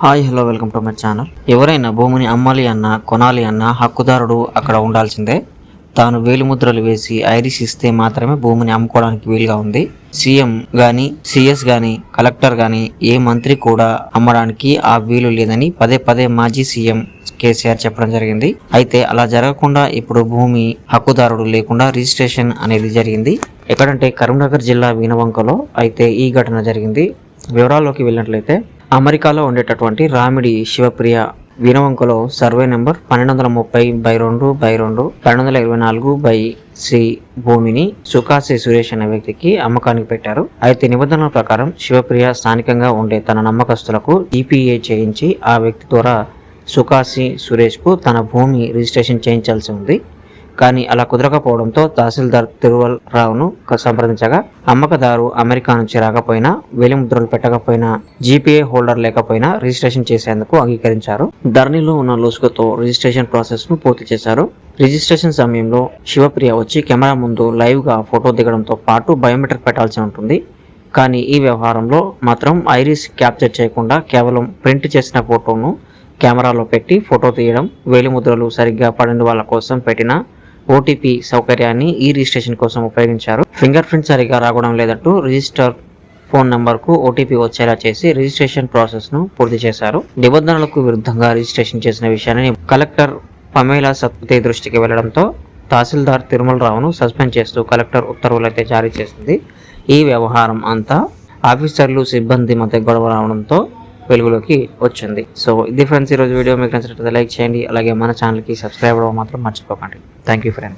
Hi hello welcome to my channel. ఎవరైనా భూమిని అమ్మాలి అన్నా కొనాలి అన్నా హక్కుదారుడు అక్కడ ఉండాల్సిందే. తాను వేలిముద్రలు వేసి ఐరిస్ ఇస్తే మాత్రమే భూమిని అమ్ముకోవడానికి వీలుగా ఉంది. సీఎం గాని, సిఎస్ గాని, కలెక్టర్ గాని, ఏ మంత్రి కూడా అమ్మడానికి ఆ వీలు లేదని పదే పదే మాజీ సీఎం కేసీఆర్ చెప్పడం జరిగింది. అయితే అలా జరగకుండా ఇప్పుడు భూమి హక్కుదారుడు లేకుండా రిజిస్ట్రేషన్ అనేది జరిగింది. ఎక్కడంటే కరీంనగర్ జిల్లా వీణవంకలో అయితే ఈ ఘటన జరిగింది. వివరాల్లోకి వెళ్ళినట్లయితే అమెరికాలో ఉండేటటువంటి రామిడి శివప్రియ వీణవంకలో సర్వే నెంబర్ 1230/2/2 1224/C భూమిని సుకాసి సురేష్ అనే వ్యక్తికి అమ్మకానికి పెట్టారు. అయితే నిబంధనల ప్రకారం శివప్రియ స్థానికంగా ఉండే తన నమ్మకస్తులకు ఈపీఏ చేయించి ఆ వ్యక్తి ద్వారా సుకాసి సురేష్ కు తన భూమి రిజిస్ట్రేషన్ చేయించాల్సి ఉంది. కానీ అలా కుదరకపోవడంతో తహసీల్దార్ తిరువల్ రావును సంప్రదించగా అమ్మకదారు అమెరికా నుంచి రాకపోయినా, వేలిముద్రలు పెట్టకపోయినా, జీపీఏ హోల్డర్ లేకపోయినా రిజిస్ట్రేషన్ చేసేందుకు అంగీకరించారు. ధరణిలో ఉన్న లూసుకతో రిజిస్ట్రేషన్ ప్రాసెస్ ను పూర్తి చేశారు. రిజిస్ట్రేషన్ సమయంలో శివప్రియ వచ్చి కెమెరా ముందు లైవ్ గా ఫోటో దిగడంతో పాటు బయోమెట్రిక్ పెట్టాల్సి ఉంటుంది. కానీ ఈ వ్యవహారంలో మాత్రం ఐరిస్ క్యాప్చర్ చేయకుండా కేవలం ప్రింట్ చేసిన ఫోటోను కెమెరాలో పెట్టి ఫోటో తీయడం, వేలిముద్రలు సరిగ్గా పడని వాళ్ళ కోసం పెట్టిన ఓటీపీ సౌకర్యాన్ని ఈ రిజిస్ట్రేషన్ కోసం ఉపయోగించారు. ఫింగర్ ప్రింట్ సరిగా రావడం లేదంటూ రిజిస్టర్ ఫోన్ నంబర్ కు ఓటీపీ వచ్చేలా చేసి రిజిస్ట్రేషన్ ప్రాసెస్ ను పూర్తి చేశారు. నిబంధనలకు విరుద్ధంగా రిజిస్ట్రేషన్ చేసిన విషయాన్ని కలెక్టర్ పమేలా సత్పతి దృష్టికి వెళ్లడంతో తహసీల్దార్ తిరుమల రావును సస్పెండ్ చేస్తూ కలెక్టర్ ఉత్తర్వులు అయితే జారీ చేసింది. ఈ వ్యవహారం అంతా ఆఫీసర్లు సిబ్బంది మధ్య గొడవ రావడంతో వెలుగులోకి వచ్చింది. సో ఇది ఫ్రెండ్స్, ఈరోజు వీడియో మీకు నచ్చినట్లయితే లైక్ చేయండి. అలాగే మన ఛానల్కి సబ్స్క్రైబ్ అవ్వడం మాత్రం మర్చిపోకండి. Thank you friends.